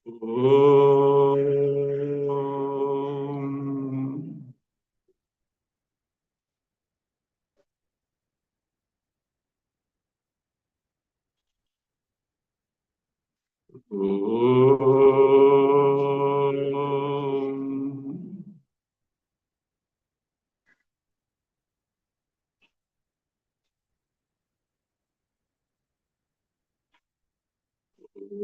Om. Om. Om.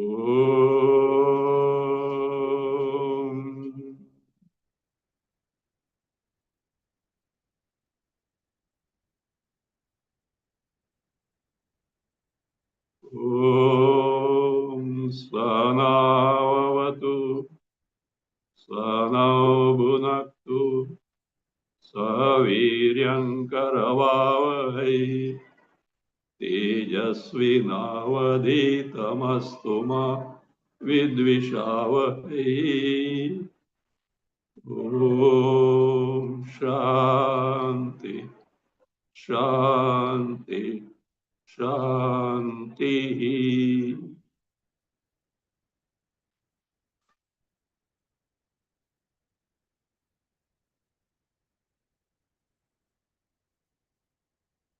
Om Svanavavatu Svanau Bhunaktu Saviryankaravavai Tejasvinavaditamastu ma Vidvishavai. Om Shanti Shanti Shanti.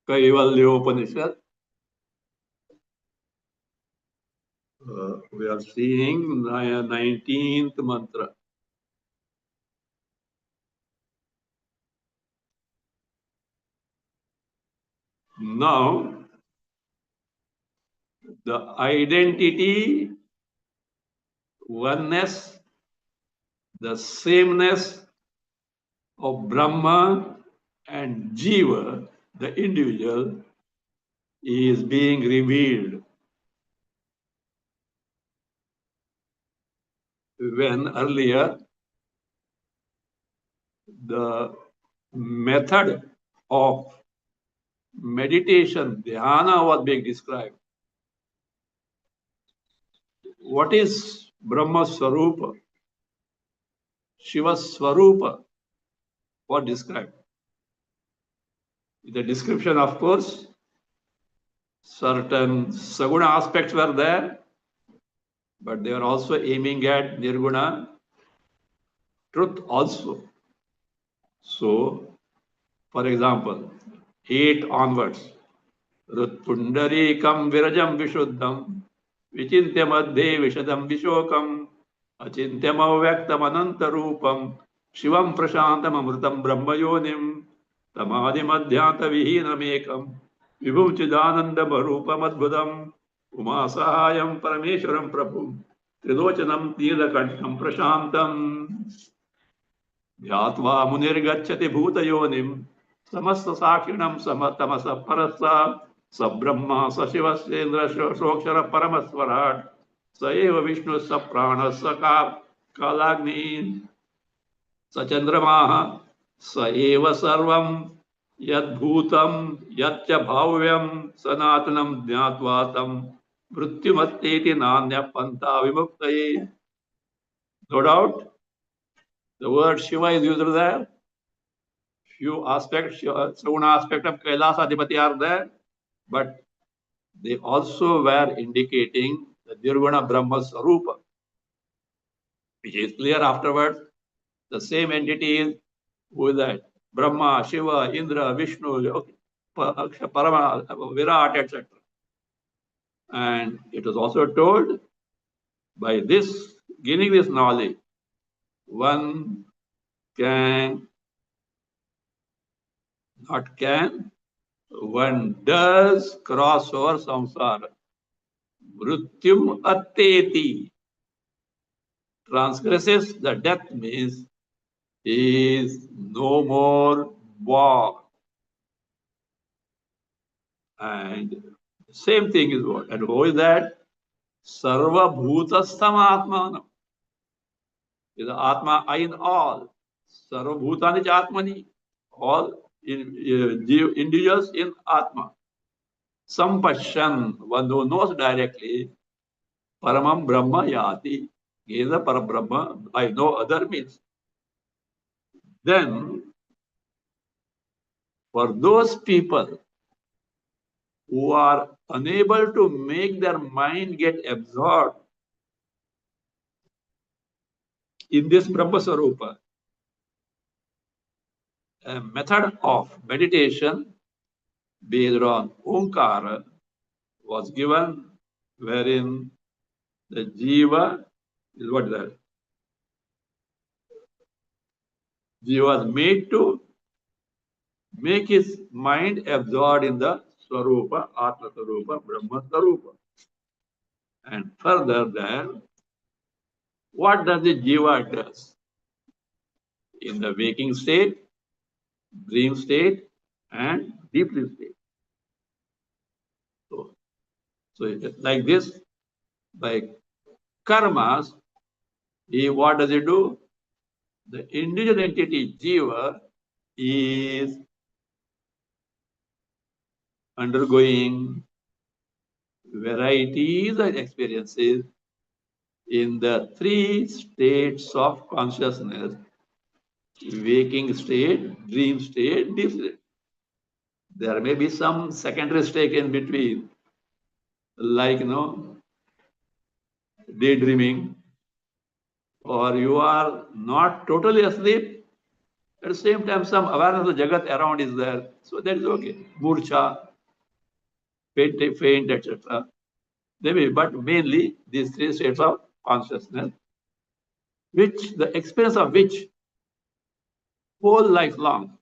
Kaivalyopanishad. We are seeing 19th mantra. Now, the identity, oneness, the sameness of Brahma and Jiva, the individual, is being revealed. When earlier the method of meditation, dhyana, was being described. What is Brahma Swarupa? Shiva Swarupa? What described? The description, of course, certain saguna aspects were there, but they are also aiming at nirguna truth also. So, for example, 8 onwards, Rutpundarikam virajam vishuddham vichintya madhe vishadam vishokam achintyam avyaktam anantarupam shivam prashantam amrutam brahmayonim tamadi madhyanta vihinamekam vibhum chidananda marupam adbhudam umasahayam parameshwaram prabhum trilochanam tirdakantam prashantam ध्यात्वा मुनिर्गच्छति भूतयोनिं समस्त साक्षिणं समतमस परस्सा स ब्रह्मा स शिवस्येन्द्र सोक्षर परमस्वराट् स एव विष्णु स प्राण स कालाग्नि स चन्द्रमाः स एव सर्वं यद्भूतं यच्च भाव्यं सनातनं ज्ञात्वा तं मृत्युमत्तेति नान्यः पन्था विमुक्तये. No doubt, the word Shiva is used there. Few aspects, Saguna aspect of Kailas Adhipati are there, but they also were indicating the Nirguna Brahma Sarupa, which is clear afterwards. The same entity is who is that? Brahma, Shiva, Indra, Vishnu, Parama, Virat, etc. And it was also told by this, gaining this knowledge, one can, not can, one does cross over samsara. Mrityum atteti. Transgresses the death means is no more born. And same thing is what? And who is that? Sarva bhutastham atmanam. Is the Atma I in all. Sarva bhutani atmani. All individuals in Atma. Sampashan, one who knows directly, Paramam Brahma Yati, is the Parabrahma by no other means. Then, for those people who are unable to make their mind get absorbed in this Brahma Sarupa, a method of meditation based on Omkara was given, wherein the Jiva is what that? Jiva was made to make his mind absorbed in the Swarupa, Atma Swarupa, Brahma Swarupa. And further then, what does the Jiva does? In the waking state, dream state, and deep sleep state. So like this, by karmas, what does it do? The individual entity Jiva is undergoing varieties of experiences in the three states of consciousness: waking state, dream state, deep state. There may be some secondary state in between, like daydreaming, or you are not totally asleep. At the same time, some awareness of the Jagat around is there. So that is okay. Murcha, faint, etc. Maybe, but mainly these three states of consciousness, which the experience of which whole life long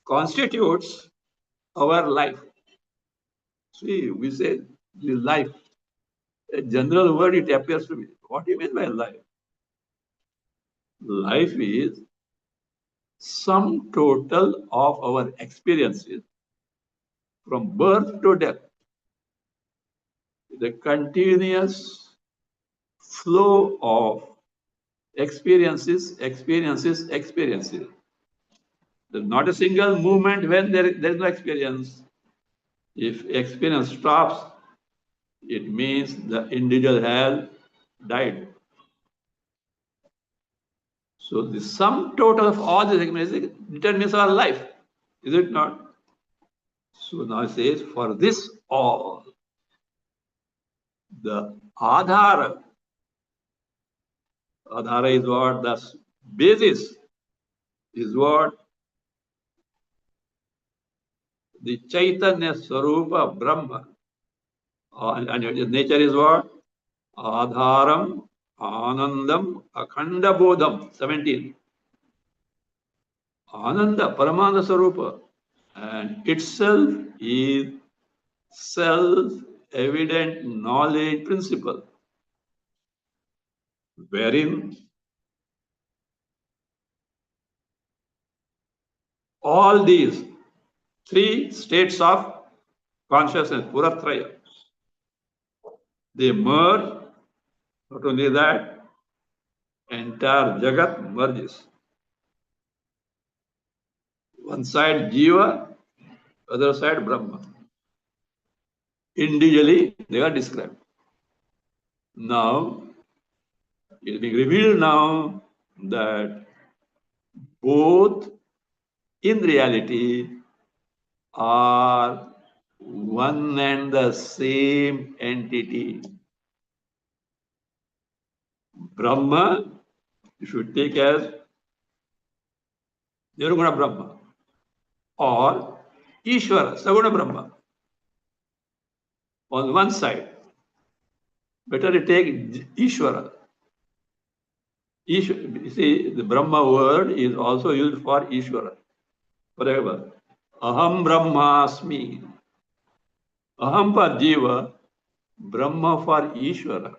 constitutes our life. See, we say the life. A general word it appears to me. What do you mean by life? Life is sum total of our experiences from birth to death. The continuous flow of experiences. There's not a single moment when there is no experience. If experience stops, it means the individual has died. So the sum total of all these experiences determines our life, is it not? So now it says, for this all, the Adhara is what? The basis is what? The Chaitanya Swarupa Brahma. And its nature is what? Adharam, Anandam, Akhanda Bodham. 17. Ananda, Paramanda Swarupa. And itself is self-evident knowledge principle, wherein all these three states of consciousness, Puratraya, they merge. Not only that, entire Jagat merges. One side Jiva, other side Brahma. Individually, they are described. Now, it is being revealed now that both in reality are one and the same entity. Brahma, you should take as Nirguna Brahma or Ishvara, Saguna Brahma. On one side, better to take Ishvara. You see, the Brahma word is also used for Ishvara. Forever. Aham Brahmasmi. Aham for Jiva, Brahma for Ishvara.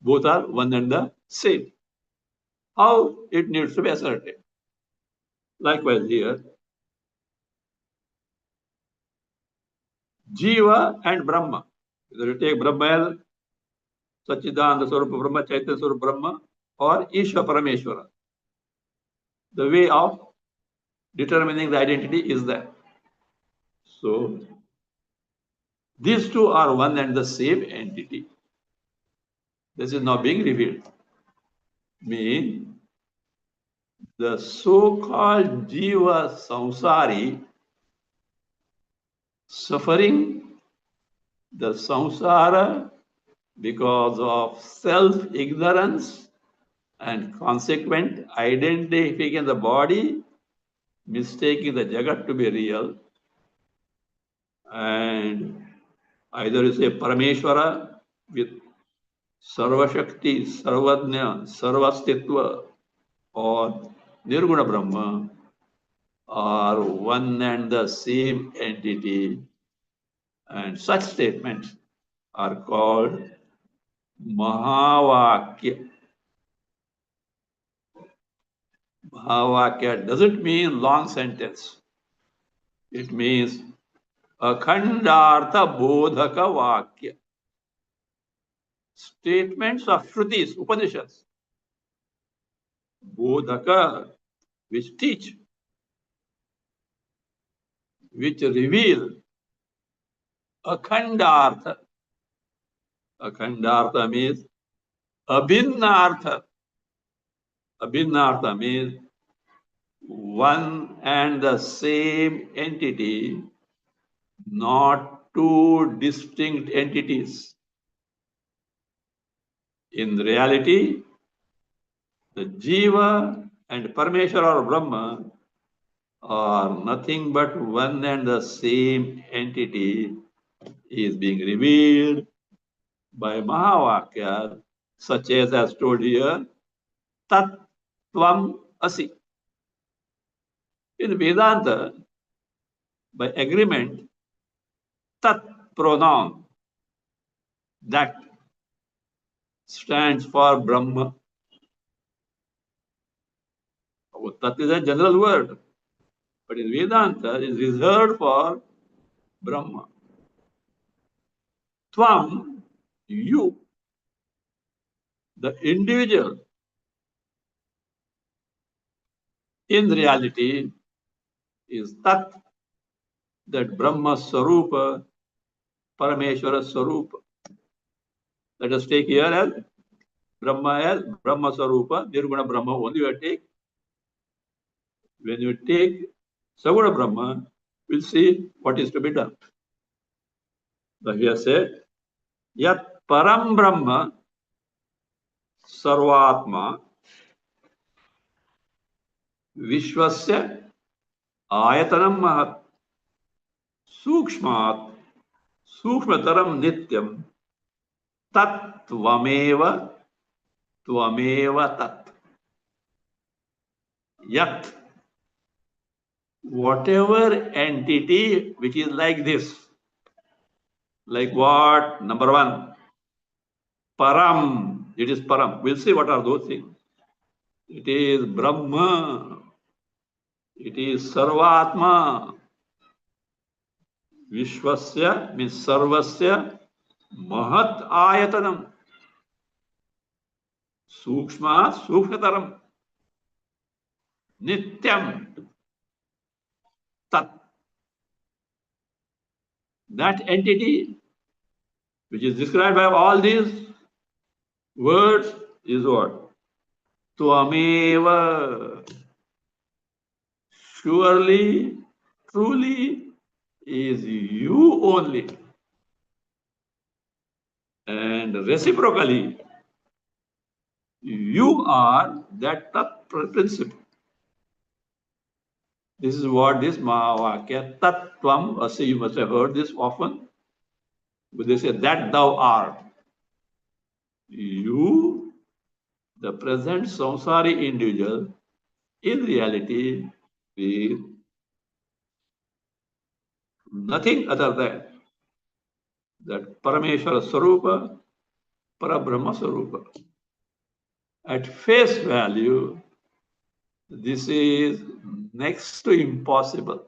Both are one and the same. How it needs to be asserted. Likewise here, Jiva and Brahma. Either you take Brahma as Satchidananda Swarupa Brahma, Chaitanya Swarupa Brahma, or Ishvara Parameshwara. The way of determining the identity is that. So, these two are one and the same entity. This is now being revealed. Mean the so-called Jiva Samsari suffering the samsara because of self-ignorance and consequent identifying the body, mistaking the Jagat to be real, and either you say Parameshwara with Sarva Shakti, Sarvajna, Sarvastitva, or Nirguna Brahma are one and the same entity, and such statements are called Mahavakya. Mahavakya doesn't mean long sentence. It means Akhandartha Bodhaka Vakya. Statements of Shrutis, Upanishads, Bodhaka, which teach, which reveal Akhandartha. Akhandartha means Abhinnartha. Abhinnartha means one and the same entity, not two distinct entities. In reality, the Jiva and Parameshwara or Brahma are nothing but one and the same entity is being revealed by Mahavakyas, such as told here, Tat Tvam Asi. In Vedanta, by agreement, Tat pronoun, that stands for Brahma. Tat is a general word, but in Vedanta it is reserved for Brahma. Tvam, you, the individual, in reality is Tat, that Brahma Sarupa, Parameshwara Sarupa. Let us take here as Brahma Sarupa, Nirguna Brahma only you take. When you take Saguna Brahma, we'll see what is to be done. But here said, Yat Param Brahma Sarvatma Vishwasya Ayatanam Mahat Sukshmat Sukshmataram Nityam Tat Tvameva Tvameva Tat. Yat, whatever entity which is like this, like what? Number one, Param. It is Param. We'll see what are those things. It is Brahma. It is Sarvatma. Vishwasya means Sarvasya Mahat Ayatanam. Sukshma Sukshmataram. Nityam Tat. That entity which is described by all these words is what? Tvameva. Surely, truly is you only. And reciprocally, you are that principle. This is what this Mahavakya Tattvam Asi, you must have heard this often. But they say that thou art. You, the present samsari individual, in reality is nothing other than that Parameshwara Sarupa, Parabrahma Sarupa. At face value, this is next to impossible.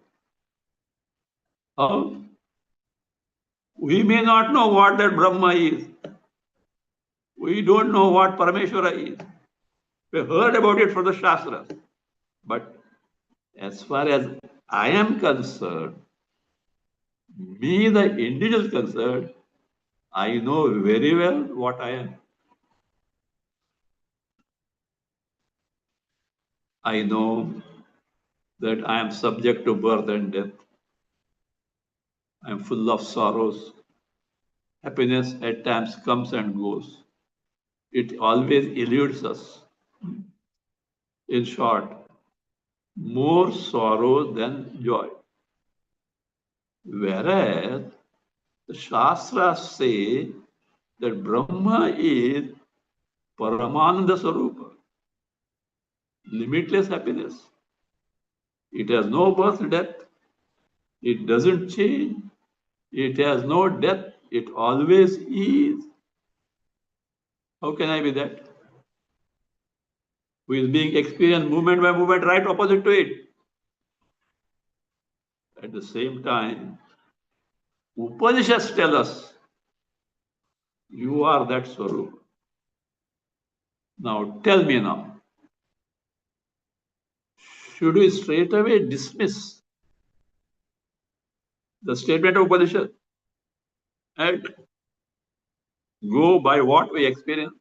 We may not know what that Brahma is. We don't know what Parameshwara is. We heard about it from the Shastras. But as far as I am concerned, me, the individual concerned, I know very well what I am. I know that I am subject to birth and death. I am full of sorrows. Happiness at times comes and goes. It always eludes us. In short, more sorrow than joy. Whereas the Shastras say that Brahma is Paramananda Sarupa, limitless happiness. It has no birth, death. It doesn't change. It has no death. It always is. How can I be that? Who is being experienced moment by moment, right opposite to it. At the same time, Upanishads tell us, you are that Swarup. Now tell me now, should we straight away dismiss the statement of Upanishad and go by what we experience?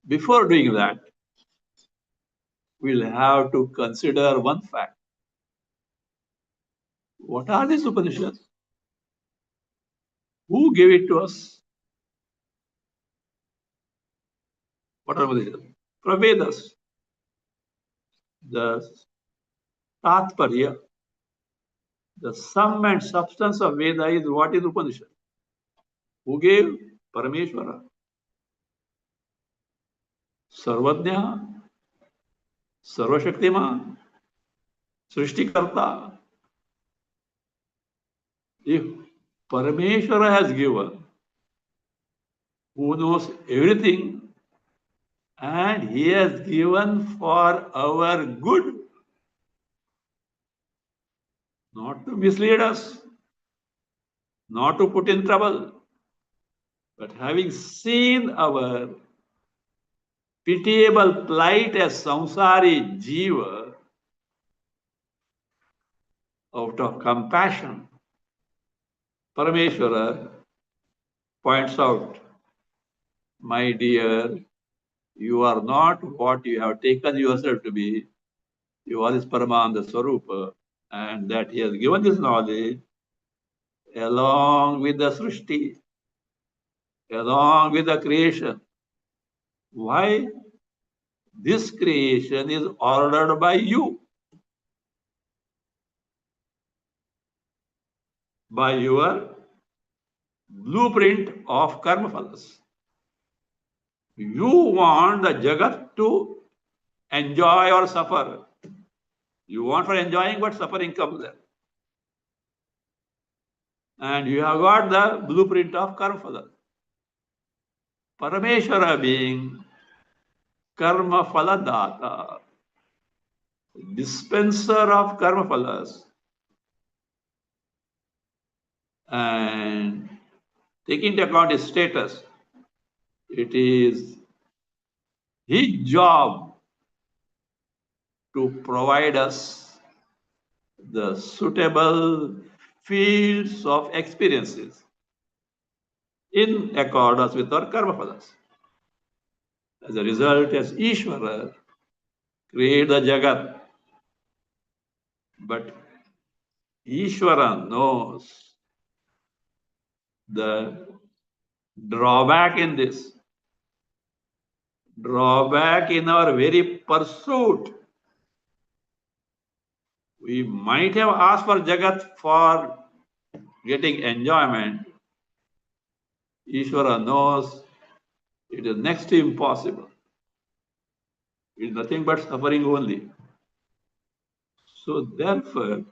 Before doing that, we'll have to consider one fact. What are these Upanishads? Who gave it to us? What are Upanishads? From Vedas. The Tatparya, the sum and substance of Veda is what is Upanishad. Who gave? Parameshwara. Sarvajna, Sarvashaktiman, Srishtikarta. If Parameshwara has given, who knows everything, and he has given for our good, not to mislead us, not to put in trouble, but having seen our pitiable plight as samsari jiva, out of compassion, Parameshwara points out, my dear, you are not what you have taken yourself to be. You are this Paramananda Swarupa, and that he has given this knowledge along with the Srishti, along with the creation. Why? This creation is ordered by you, by your blueprint of karma phalas. You want the Jagat to enjoy or suffer. You want for enjoying, but suffering comes there. And you have got the blueprint of karma phalas. Parameshwara being karma phala data, dispenser of karma phalas, and taking into account his status, it is his job to provide us the suitable fields of experiences in accordance with our karma phalas. As a result, as Ishvara create the Jagat, but Ishvara knows the drawback in this, drawback in our very pursuit. We might have asked for Jagat for getting enjoyment. Ishvara knows it is next to impossible. It is nothing but suffering only. So therefore,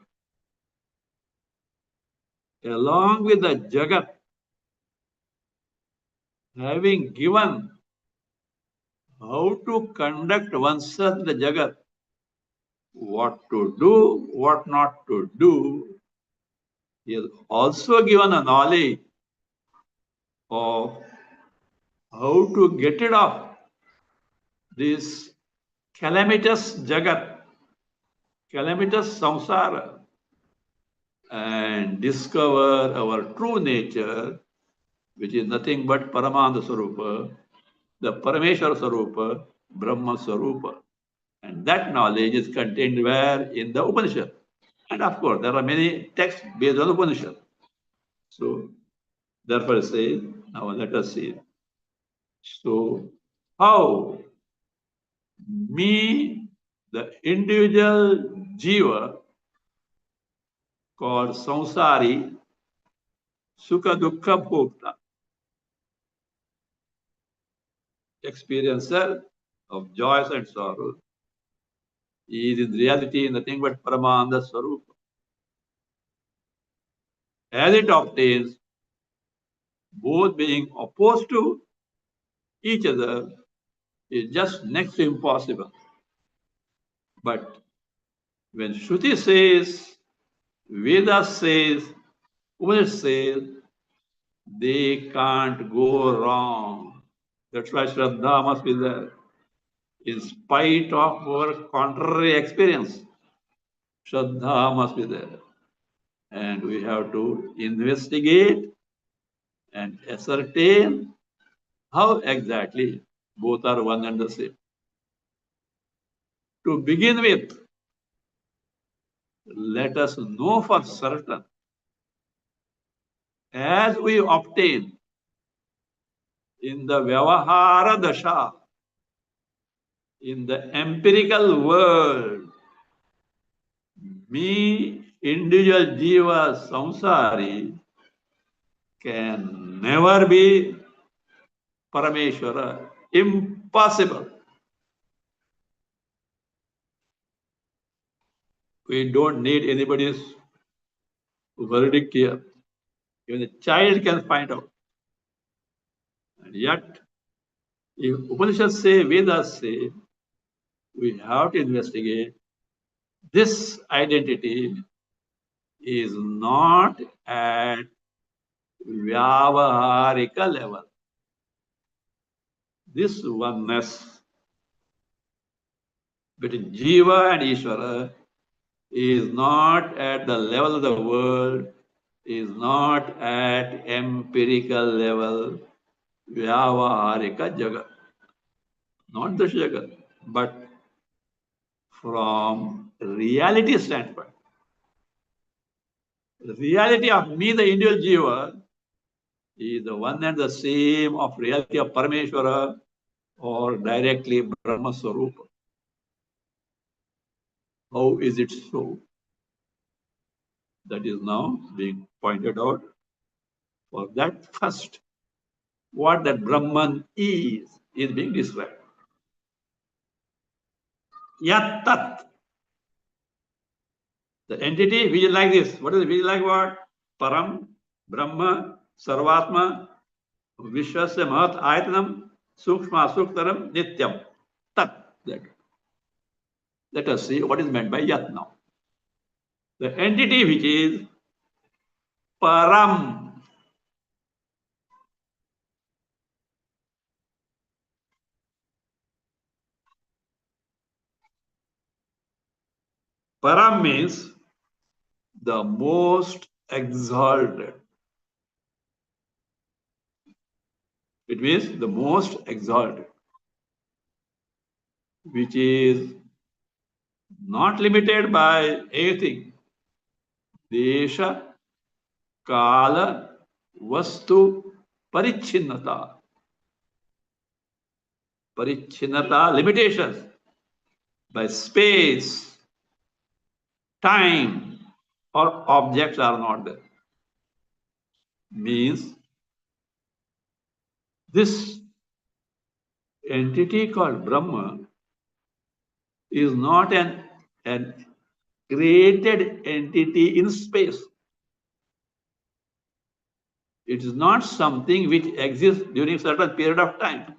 along with the Jagat, having given how to conduct oneself in the Jagat, what to do, what not to do, he has also given a knowledge of how to get rid of this calamitous Jagat, calamitous samsara, and discover our true nature, which is nothing but Paramananda Sarupa, the Parameshwara Sarupa, Brahma Sarupa. And that knowledge is contained where? In the Upanishad. And of course, there are many texts based on Upanishad. So, therefore, say, now let us see. So, how me, the individual jiva called samsari, sukha dukkha bhokta, experiencer of joys and sorrows, is in reality nothing but Paramananda Swarupa. As it obtains, both being opposed to each other is just next to impossible. But when Shruti says, Veda says, Upanishad says, they can't go wrong. That's why Shraddha must be there. In spite of our contrary experience, Shraddha must be there. And we have to investigate and ascertain how exactly both are one and the same. To begin with, let us know for certain, as we obtain in the Vyavahara Dasha, in the empirical world, me, individual jiva, samsari, can never be Parameshwara. Impossible. We don't need anybody's verdict here. Even a child can find out. And yet, if Upanishads say, Vedas say, we have to investigate this identity is not at Vyavaharika level. This oneness between Jiva and Ishvara is not at the level of the world, is not at empirical level, Vyavaharika Jagat. Not the Jagat, but from reality standpoint. The reality of me, the individual Jiva, is the one and the same of reality of Parameshwara or directly Brahma Swarupa. How is it so? That is now being pointed out. For that first, what that Brahman is being described. Yat Tat. The entity which is like this. What is it? Which is like what? Param, Brahma, Sarvatma, Vishwasya Mahat Ayatanam, Sukshma Suktaram, Nityam. Tat. Let us see what is meant by Yat now. The entity which is Param. Param means the most exalted. It means the most exalted, which is not limited by anything. Desha, Kala, Vastu, Parichinnata. Parichinnata, limitations by space, time, or objects are not there. Means this entity called Brahma is not an created entity in space. It is not something which exists during a certain period of time.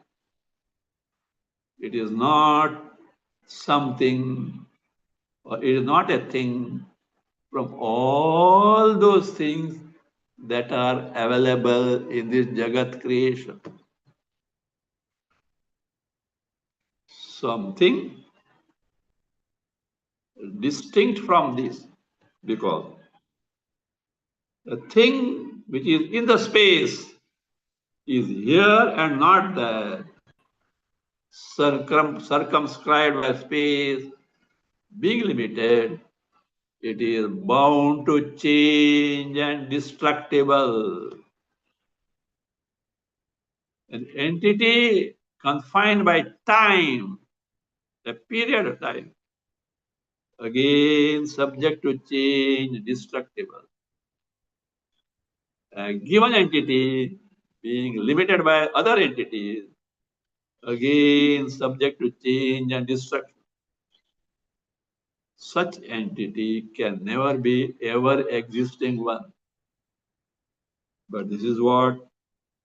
It is not something, or it is not a thing from all those things that are available in this Jagat creation. Something distinct from this, because the thing which is in the space is here and not there. circumscribed by space, being limited, it is bound to change and destructible. An entity confined by time, a period of time, again subject to change, destructible. A given entity being limited by other entities, again subject to change and destruction. Such entity can never be ever existing one. But this is what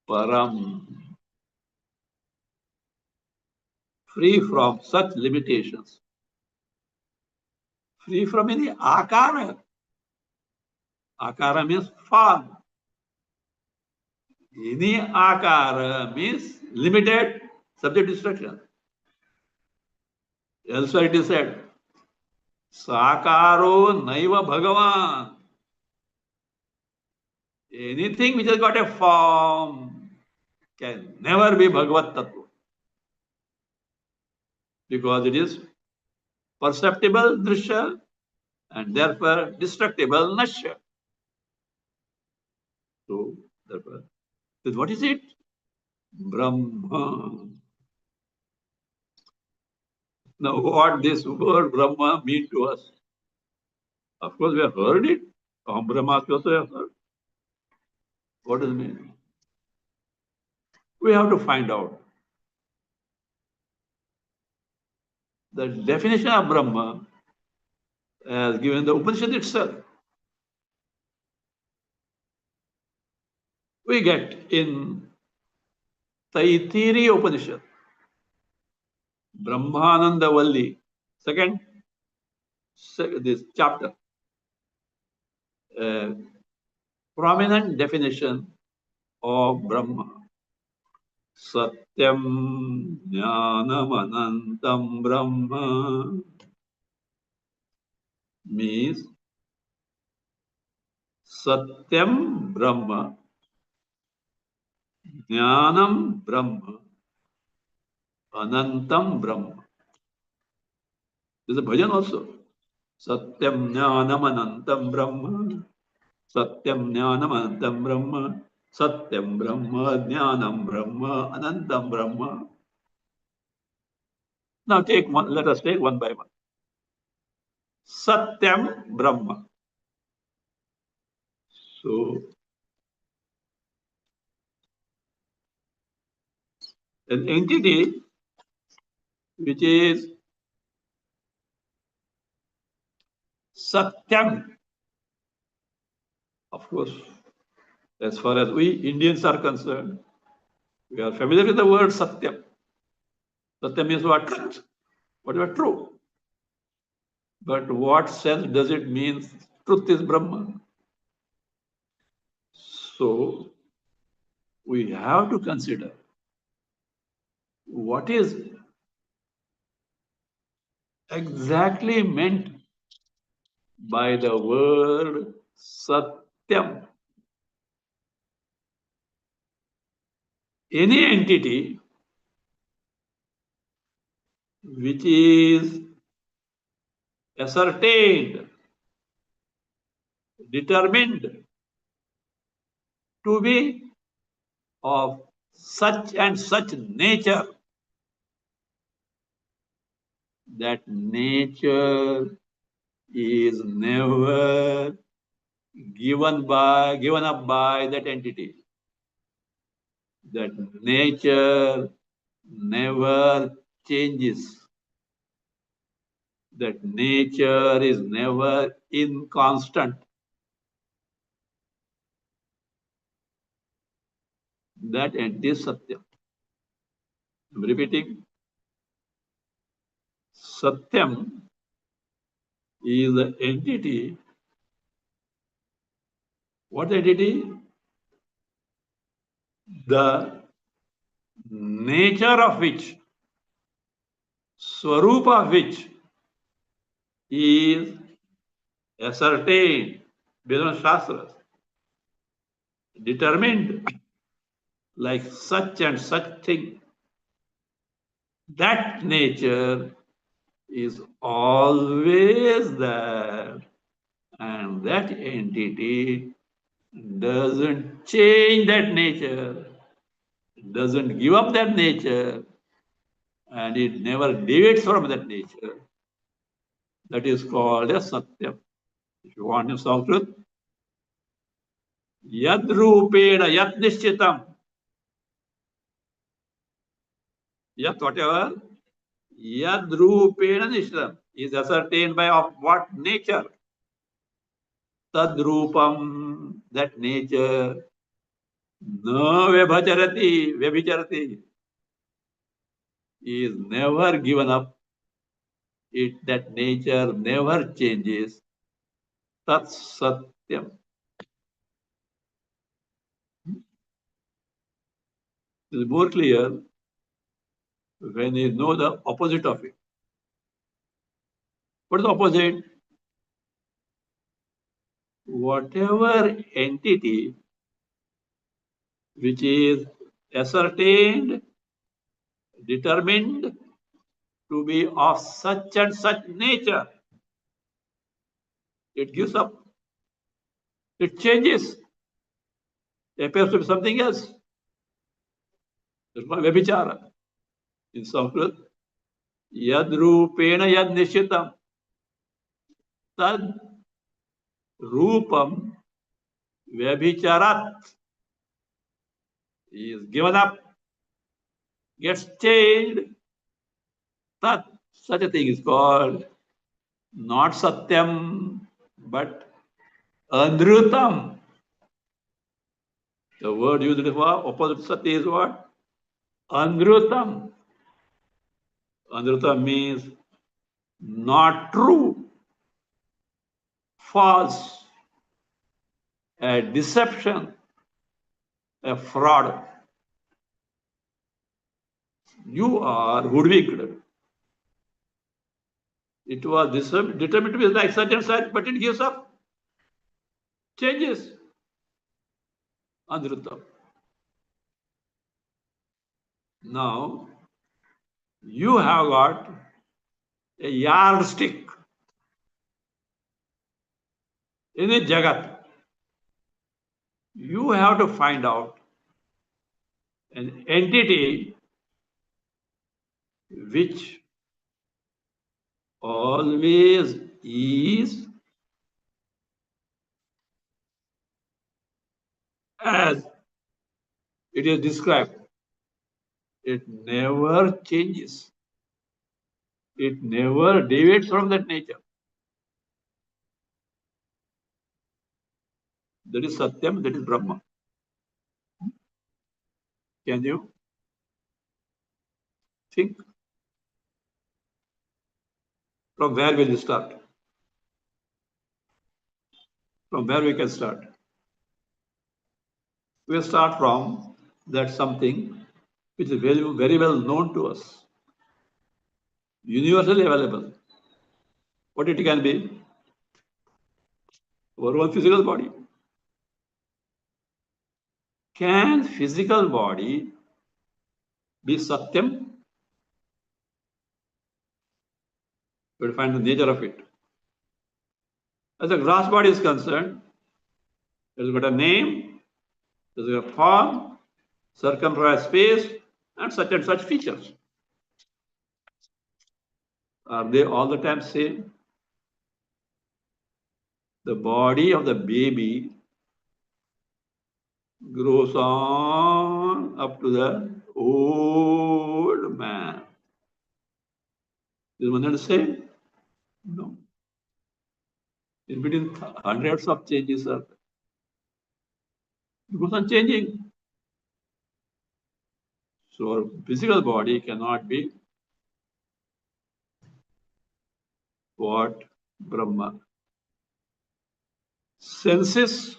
Param, free from such limitations, free from any akara. Akara means form. Any akara means limited, subject to destruction. Elsewhere it is said, Sakaro naiva bhagavan. Anything which has got a form can never be Bhagavat Tattva. Because it is perceptible, drishya, and therefore destructible, nashya. So, therefore, what is it? Brahma. Now, what this word Brahma mean to us? Of course, we have heard it. Om Brahma also have heard. What does it mean? We have to find out. The definition of Brahma as given the Upanishad itself. We get in Taitiri Upanishad, Brahmananda Valli, second this chapter, prominent definition of Brahma. Satyam Jnanam Anantam Brahma means Satyam Brahma, Jnanam Brahma, Anantam Brahma. There's a bhajan also. Satyam Jnanam Anantam Brahma, Satyam Jnanam Anantam Brahma, Satyam Brahma, Jnanam Brahma, Anantam Brahma. Now take one, let us take one by one. Satyam Brahma. So, an entity which is Satyam, of course, as far as we Indians are concerned, we are familiar with the word Satyam. Satyam means what? Truth. Whatever true. But what sense does it mean truth is Brahma? So, we have to consider what is exactly meant by the word Satyam. Any entity which is ascertained, determined to be of such and such nature, that nature is never given up by that entity. That nature never changes. That nature is never inconstant. That entity is Satyam. I'm repeating. Satyam is the entity. What entity? The nature of which, Swarupa of which is ascertained based on Shastras, determined like such and such thing. that nature is always there, and that entity doesn't change that nature, doesn't give up that nature, and it never deviates from that nature. That is called a Satyam. If you want to Sanskrit, Yad Rupena Yat Nishchitam. Yat whatever, Yad Rupena Nishchitam is ascertained by of what nature? Tad Rupam, that nature. No Vyabhicharati is never given up. That nature never changes. Tat Satyam. It is more clear when you know the opposite of it. What is the opposite? Whatever entity which is ascertained, determined to be of such and such nature, it gives up, it changes, it appears to be something else. That's called Vyabhichara. In Sanskrit, Yad Rupena Yad Nishitam, Tad Rupam Vyabhicharat is given up, gets changed. Tat, such a thing is called not Satyam, but Anrutam. The word used for opposite Satya is what? Anrutam. Anrutam means not true, false, a deception, a fraud. You are hoodwinked. It was determined to be like such and such, but it gives up, changes. Anrutam. Now, you have got a yardstick in a Jagat. You have to find out an entity which always is as it is described. It never changes. It never deviates from that nature. That is Satyam, that is Brahma. Can you think? From where will you start? From where we can start? We'll start from that something which is very, very well known to us, universally available. What it can be? Our own physical body. Can physical body be Satyam? We'll find the nature of it. As the grass body is concerned, it's got a name, there's got a form, circumference space, and such features. Are they all the time same? The body of the baby grows on up to the old man. Is one the same? No. In between hundreds of changes are there. It goes on changing. So our physical body cannot be what? Brahma. Senses,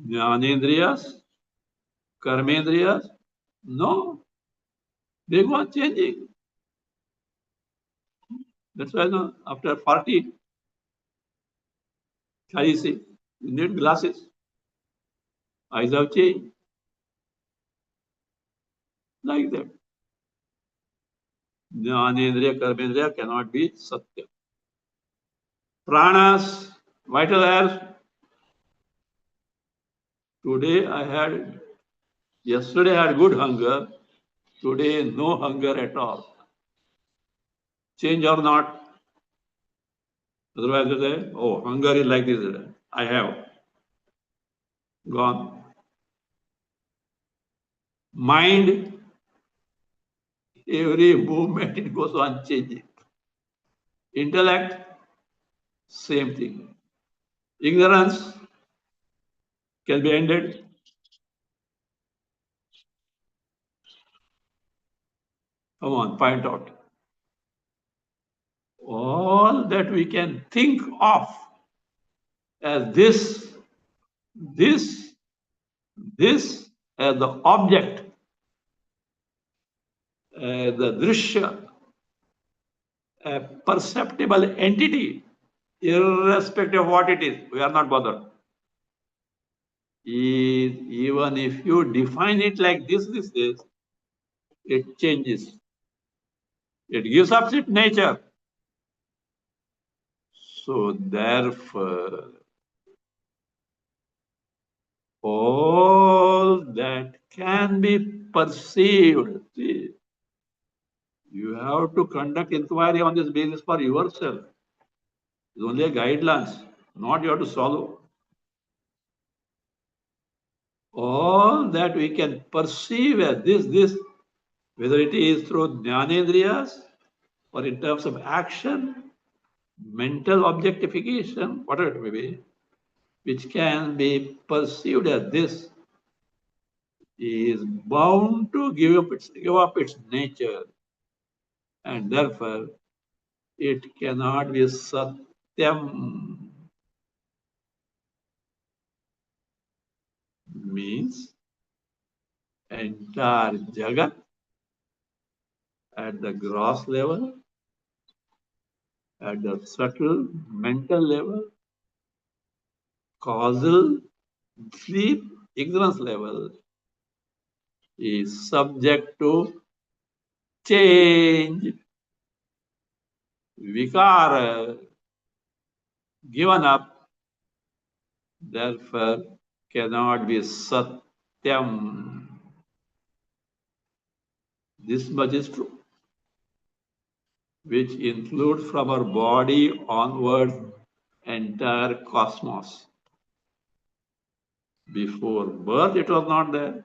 Jnanendriyas, Karmendriyas, no, they go on changing. That's why no, after 40, you see, you need glasses. Eyes have changed. Like that. Jnanendriya, Karmendriya cannot be Satya. Pranas, vital airs. Yesterday I had good hunger. Today no hunger at all. Change or not? Otherwise they say, oh, hunger is like this. I have. Gone. Mind, every movement it goes on changing. Intellect, same thing. Ignorance can be ended. Come on, point out. All that we can think of as this, this as the object, the drishya, a perceptible entity, irrespective of what it is, we are not bothered. Even if you define it like this, it changes. It gives up its nature. So therefore, all that can be perceived, see, you have to conduct inquiry on this basis for yourself. It's only a guidelines, not you have to solve. All that we can perceive as this, whether it is through jnanendriyas or in terms of action, mental objectification, whatever it may be, which can be perceived as this, is bound to give up its nature, and therefore it cannot be satyam. Means entire jagat at the gross level, at the subtle mental level, causal, sleep, ignorance level, is subject to change, vikara, given up, therefore cannot be satyam. This much is true, which includes from our body onwards entire cosmos. Before birth, it was not there.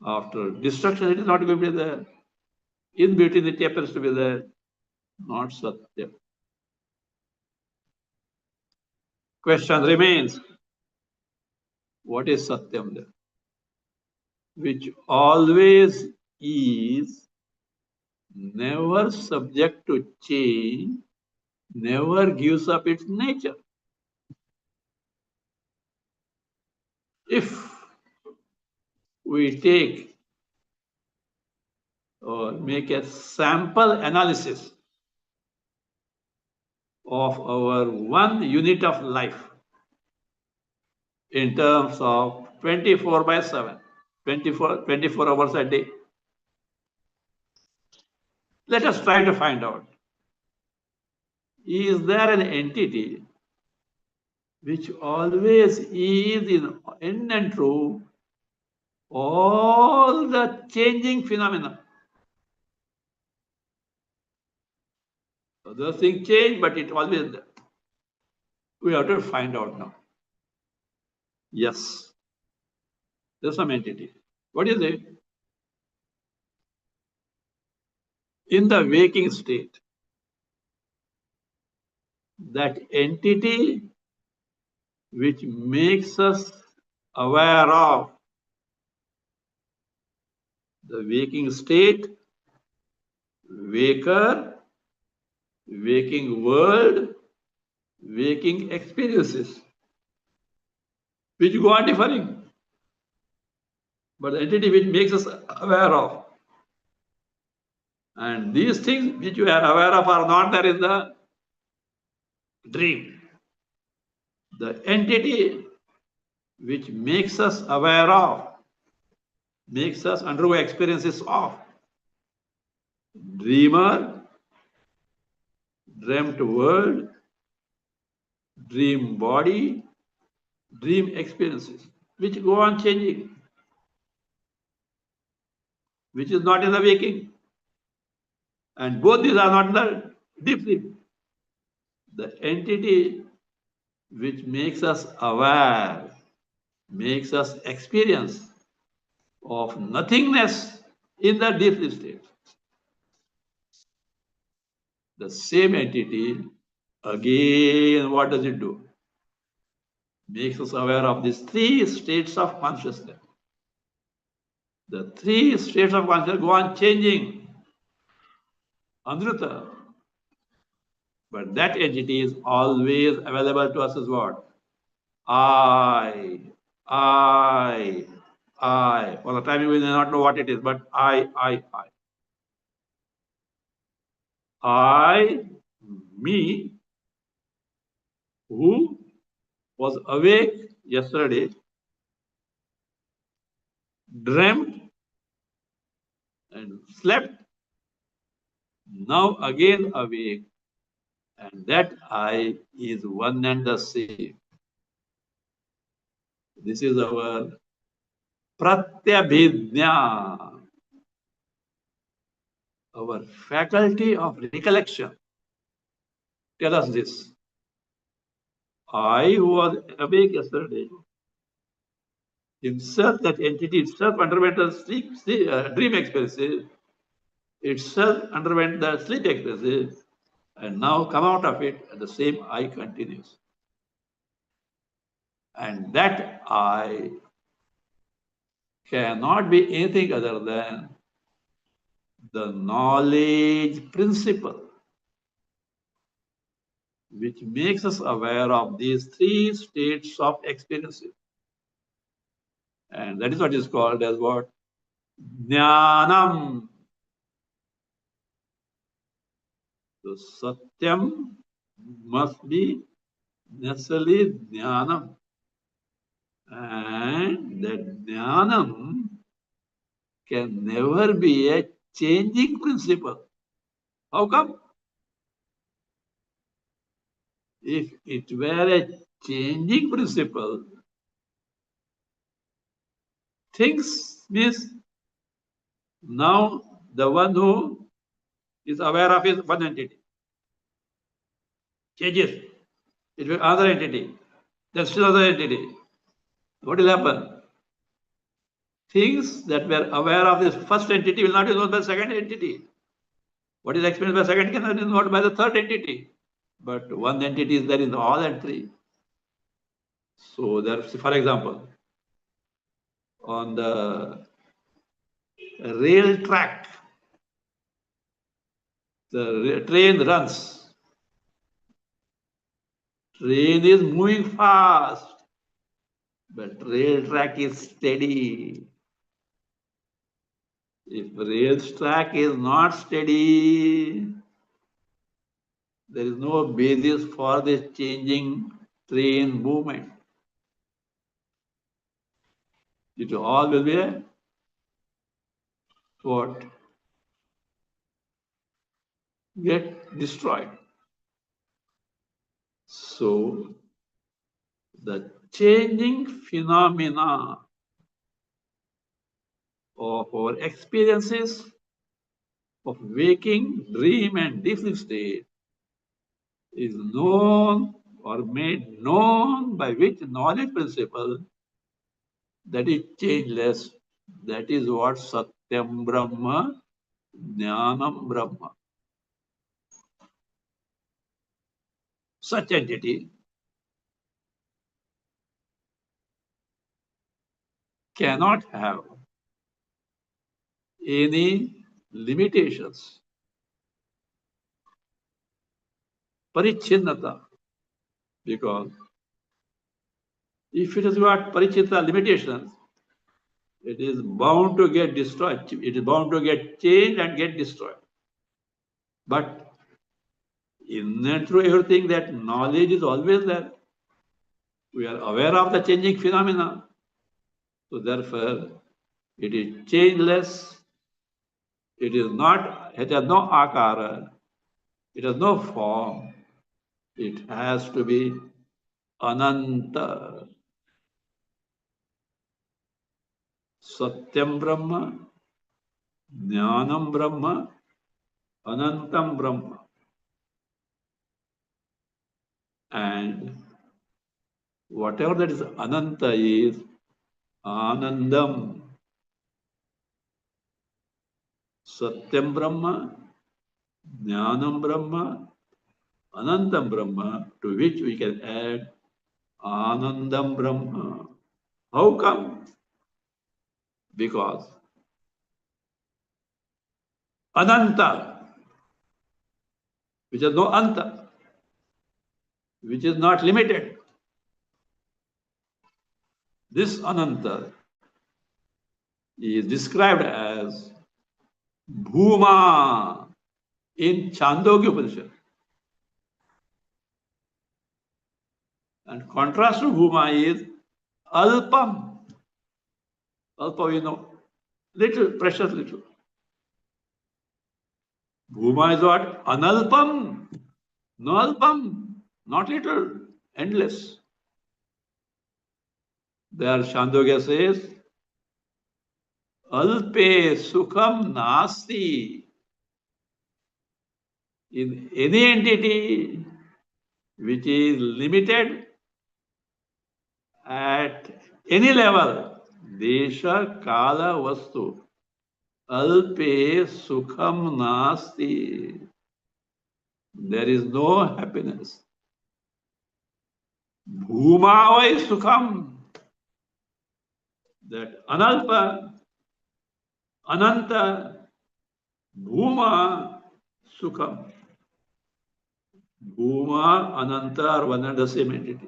After destruction, it is not going to be there. In between, it happens to be there. Not Satya. Question remains, what is Satyam there? Which always is, never subject to change, never gives up its nature. If we take or make a sample analysis of our one unit of life in terms of 24/7, 24 hours a day, let us try to find out, is there an entity which always is in and through all the changing phenomena? Other things change, but it always there. We have to find out now. Yes, there's some entity. What is it? In the waking state, that entity which makes us aware of the waking state, waker, waking world, waking experiences, which go on differing. But the entity which makes us aware of. And these things which you are aware of are not there in the dream. The entity which makes us aware of, makes us undergo experiences of, dreamer, dreamt world, dream body, dream experiences, which go on changing, which is not in the waking. And both these are not in the deep sleep. The entity which makes us aware, makes us experience of nothingness in the deep sleep state. The same entity, again, what does it do? Makes us aware of these three states of consciousness. The three states of consciousness go on changing. Andruta. But that entity is always available to us as what? I, I, I. For the time we may not know what it is, but I. I, me, who was awake yesterday, dreamt and slept, now again awake, and that I is one and the same. This is our pratyabhidnya, our faculty of recollection. Tell us this. I, who was awake yesterday, himself, that entity itself underwent a dream experiences, itself underwent the sleep experiences, and now come out of it, and the same I continues. And that I cannot be anything other than the knowledge principle, which makes us aware of these three states of experiences. And that is what is called as what? Jnanam. So Satyam must be necessarily Jnanam. And that Jnanam can never be a changing principle. How come? If it were a changing principle, things means now the one who is aware of is one entity. Changes. It will be another entity. Then still another entity. What will happen? Things that were aware of this first entity will not be known by the second entity. What is experienced by second cannot be known by the third entity. But one entity is there in all and three. So there, for example, on the rail track, the train runs. Train is moving fast, but rail track is steady. If rail track is not steady, there is no basis for this changing train movement. It all will be a what? Get destroyed. So the changing phenomena of our experiences of waking, dream, and deep sleep state is known or made known by which knowledge principle that is changeless. That is what Satyam Brahma, Jnanam Brahma. Such entity cannot have any limitations. Parichinnata. Because if it has got parichitta limitations, it is bound to get destroyed. It is bound to get changed and get destroyed. But in and through everything, that knowledge is always there. We are aware of the changing phenomena. So therefore, it is changeless It is not, it has no akara, it has no form. It has to be ananta. Satyam Brahma, Jnanam Brahma, Anantam Brahma. And whatever that is Ananta is Anandam. Satyam Brahma, Jnanam Brahma, Anantam Brahma, to which we can add Anandam Brahma. How come? Because Ananta, which has no Anta, which is not limited. This Ananta is described as Bhuma in Chandogya Upanishad. And contrast to Bhuma is Alpam. Alpa, we know, little, precious little. Bhuma is what? Analpam. No Alpam, not little, endless. There Chandogya says, Alpe Sukham Nasti. In any entity which is limited at any level, Desha Kala Vastu, Alpe Sukham Nasti. There is no happiness. Bhumavai Sukham. That Analpa, Ananta, Bhuma, Sukham. Bhuma, Ananta are one and the same entity,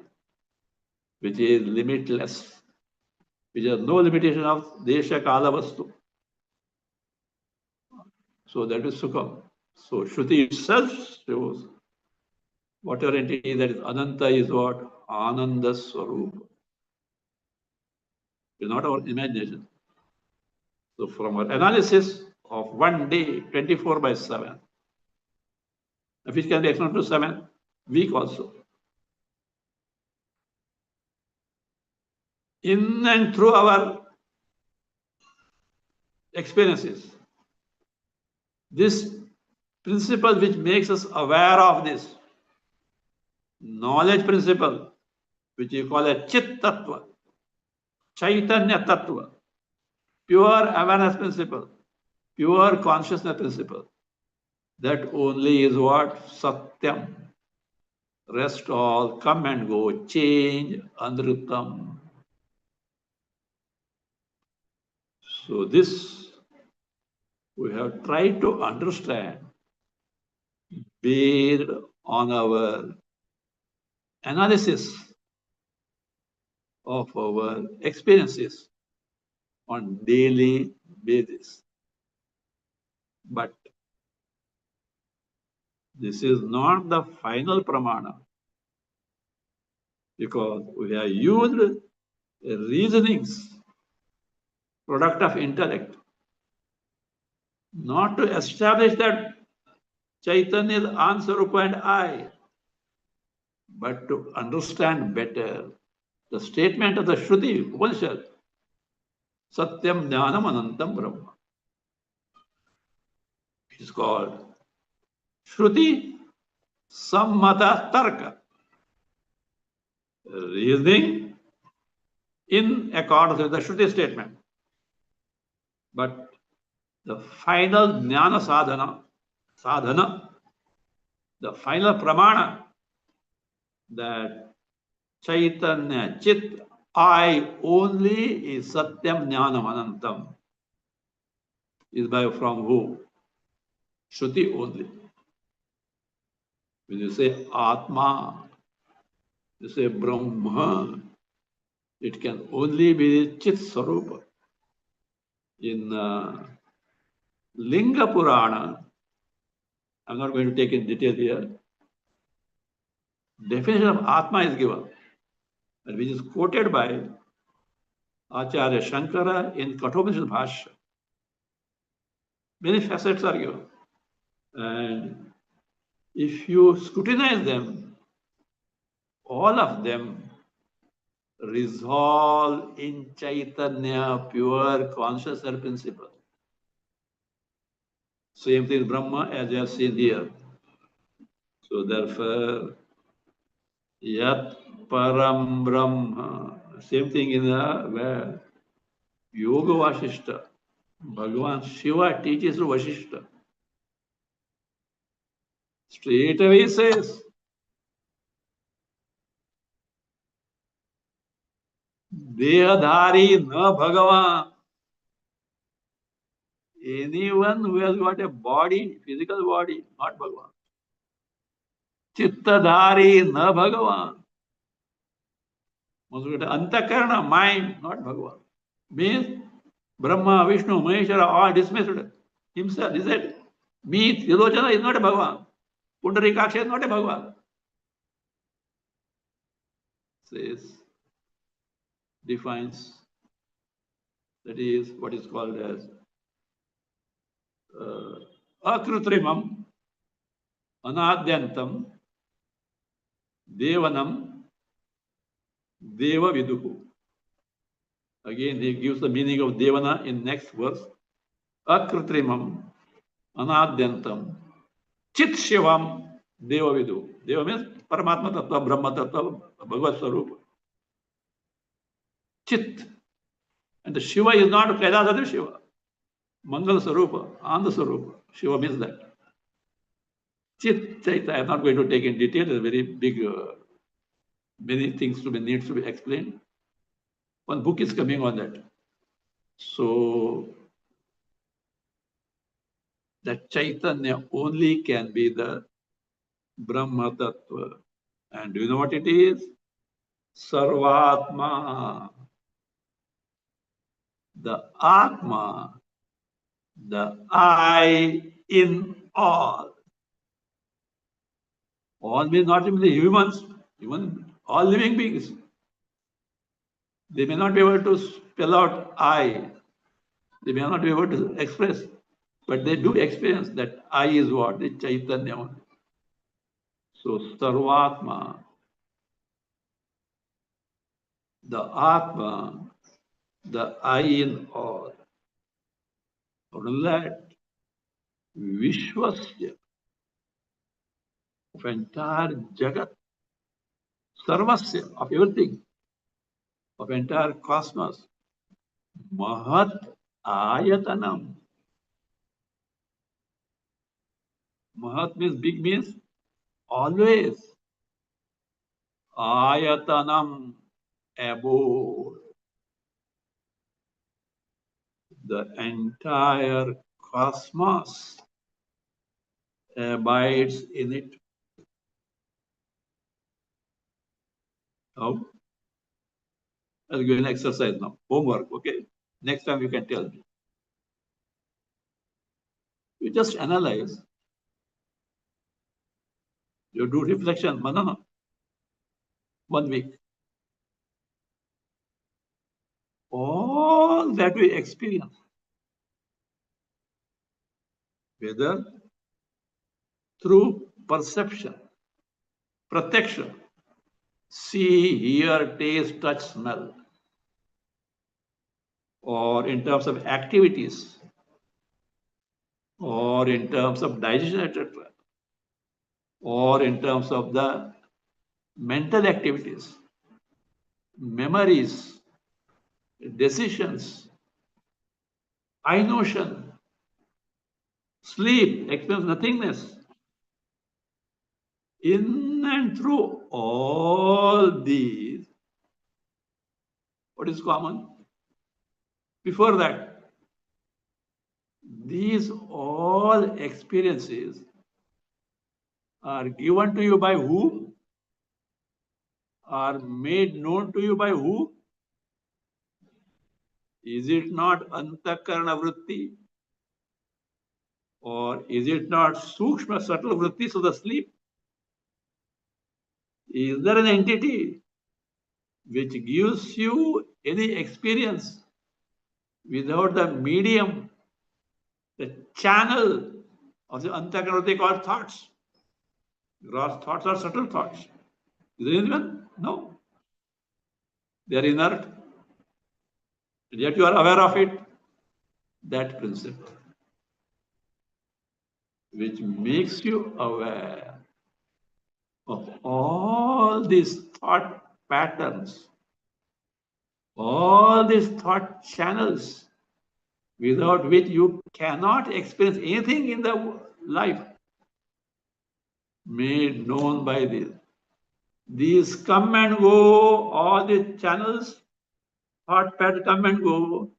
which is limitless, which has no limitation of Desha Kala Vastu. So that is Sukham. So Shruti itself shows whatever entity that is Ananta is what? Ananda Swarupa. It's not our imagination. So from our analysis of one day, 24/7, which can be extended to 7 week also. In and through our experiences, this principle which makes us aware of this knowledge principle, which you call a Chit Tattva, Chaitanya Tattva, pure awareness principle, pure consciousness principle, that only is what? Satyam. Rest all come and go, change, Anrutam. So this we have tried to understand based on our analysis of our experiences on daily basis. But this is not the final pramana, because we have used reasonings, product of intellect, not to establish that Chaitanya is Ansarupa and I, but to understand better the statement of the Shruti Upanishad, Satyam Jnanam Anantam Brahma. It is called Shruti Sammata Tarka, reasoning in accordance with the Shruti statement. But the final Jnana sadhana, the final pramana, that Chaitanya Chit I only is Satyam Jnanam Anantam, is by from who? Shruti only. When you say Atma, you say Brahma, it can only be Chit Sarupa. In Linga Purana, I'm not going to take in detail here, definition of Atma is given, and which is quoted by Acharya Shankara in Kathopanishad Bhashya. Many facets are given. And if you scrutinize them, all of them resolve in Chaitanya, pure consciousness principle. Same thing Brahma as you have seen here. So therefore, Yat Param Brahma. Same thing in the Yoga Vasishta. Bhagavan Shiva teaches Vasishta. Straight away says, Dehadhari na Bhagavan. Anyone who has got a body, physical body, not Bhagavan. Chittadhari na Bhagavan. Antakarana, mind, not Bhagavan. Means Brahma, Vishnu, Maheshwara, all dismissed himself. He said, me, Trilochana is not a Bhagavan. Pundarikaksha is not a Bhagavan. Says, defines, that is what is called as akritrimam, anadyantam, devanam, deva viduhu. Again, he gives the meaning of devana in next verse. Akritrimam, anadyantam, chit shivam, deva vidu. Deva means Paramatma Tattva, Brahma Tattva, Bhagavad Swarupa. Chit. And the Shiva is not Kailasa Shiva. Mangal Swarupa, Ananda Swarupa. Shiva means that. Chit, Chaita, I am not going to take in detail. It's a very big, many things needs to be explained. One book is coming on that. So, that Chaitanya only can be the Brahma Tattva. And do you know what it is? Sarvatma. The Atma. The I in all. All means not simply humans, even all living beings. They may not be able to spell out I. They may not be able to express, but they do experience that I is what? The Chaitanya. So Sarvatma, the Atma, the I in all. Not only that, Vishwasya, of entire Jagat, Sarvasya, of everything, of entire cosmos, Mahat Ayatanam. Mahat means big, means always. Ayatanam, abode. The entire cosmos abides in it. How? I'll give you an exercise now. Homework, okay? Next time you can tell me. You just analyze. You do reflection, manana. 1 week. All that we experience, whether through perception, protection, see, hear, taste, touch, smell, or in terms of activities, or in terms of digestion, etc., or in terms of the mental activities, memories, decisions, eye notion, sleep, experience nothingness. In and through all these, what is common? Before that, these all experiences are given to you by whom? Are made known to you by who? Is it not antakarana vritti? Or is it not sukshma, subtle vrittis of the sleep? Is there an entity which gives you any experience without the medium The channel of the Antakaran, they call thoughts. Gross thoughts or subtle thoughts. Is there anyone? No. They are inert. And yet you are aware of it. That principle, which makes you aware of all these thought patterns, all these thought channels, without which you cannot experience anything in the life, made known by this. These come and go, all these channels, thought pattern come and go,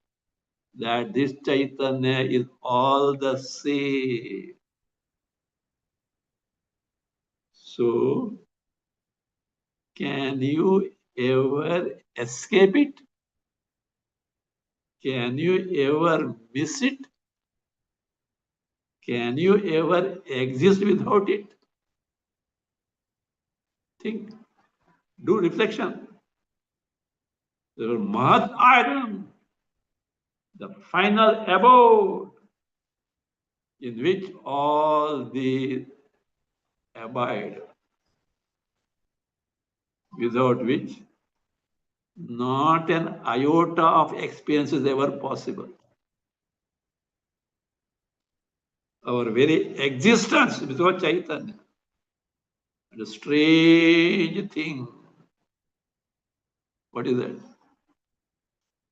that this Chaitanya is all the same. So, can you ever escape it? Can you ever miss it? Can you ever exist without it? Think, do reflection. The Mahat Iron, the final abode, in which all these abide, without which not an iota of experience is ever possible. Our very existence without Chaitanya, a strange thing. What is that?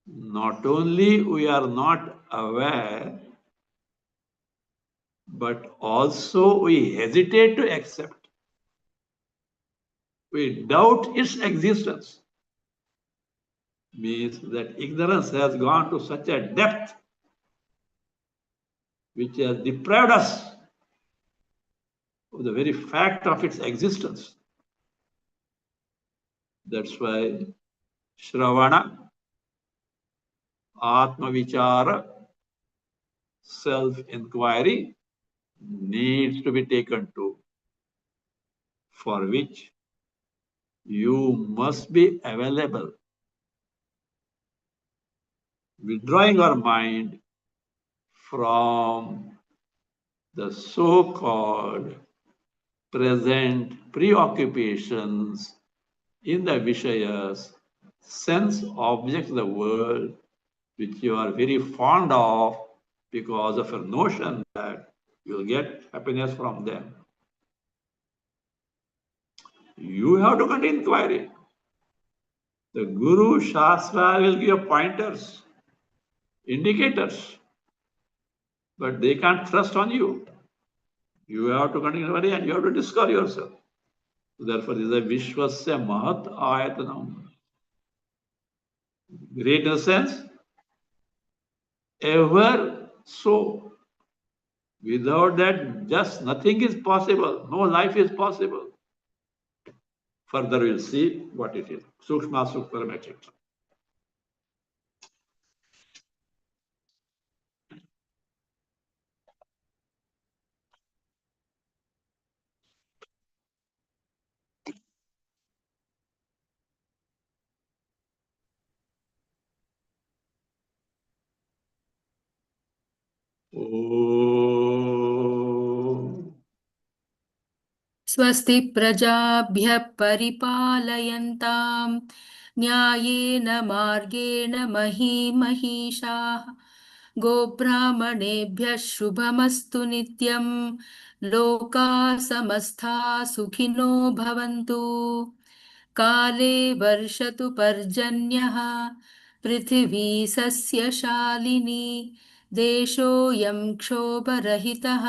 Not only we are not aware, but also we hesitate to accept. We doubt its existence. Means that ignorance has gone to such a depth which has deprived us of the very fact of its existence. That's why Shravana, Atma Vichara, self-inquiry needs to be taken to, for which you must be available. Withdrawing our mind from the so-called present preoccupations in the Vishayas, sense objects of the world, which you are very fond of because of a notion that you'll get happiness from them. You have to continue inquiry. The Guru Shastra will give pointers, indicators, but they can't trust on you. You have to continue inquiry and you have to discover yourself. Therefore, this is a Vishwasya Mahat Ayatanam. Great in a sense, ever so. Without that, just nothing is possible. No life is possible. Further, we'll see what it is. Sukshma Suktaram, etc. Oh. स्वस्ति प्रजाभ्यः परिपालयन्तां न्यायेन मार्गेण महीमहीषाः गोब्राह्मणेभ्यः शुभमस्तु नित्यं लोकाः समस्ताः सुखिनो भवन्तु काले वर्षतु पर्जन्यः पृथिवी सस्यशालिनी देशोऽयं क्षोभरहितः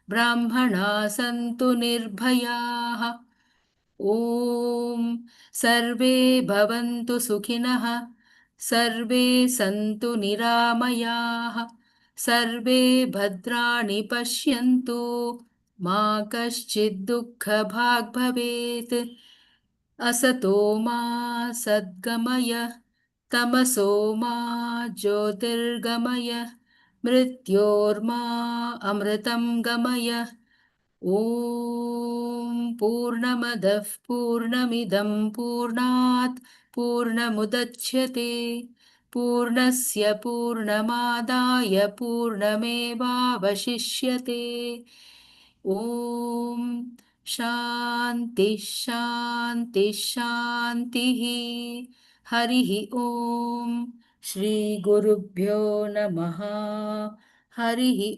ब्राह्मणाः सन्तु निर्भयाः ॐ सर्वे भवन्तु सुखिनः सर्वे सन्तु निरामयाः सर्वे भद्राणि पश्यन्तु मा कश्चित् दुःखभाग् भवेत् असतो मा सद्गमय तमसो मा ज्योतिर्गमय मृत्योर्मा अमृतं गमय ॐ पूर्णमदः पूर्णमिदं पूर्णात् पूर्णमुदच्यते पूर्णस्य पूर्णमादाय पूर्णमेवावशिष्यते। ॐ शान्ति शान्ति शान्तिः। हरिः ॐ श्रीगुरुभ्यो नमः। हरिः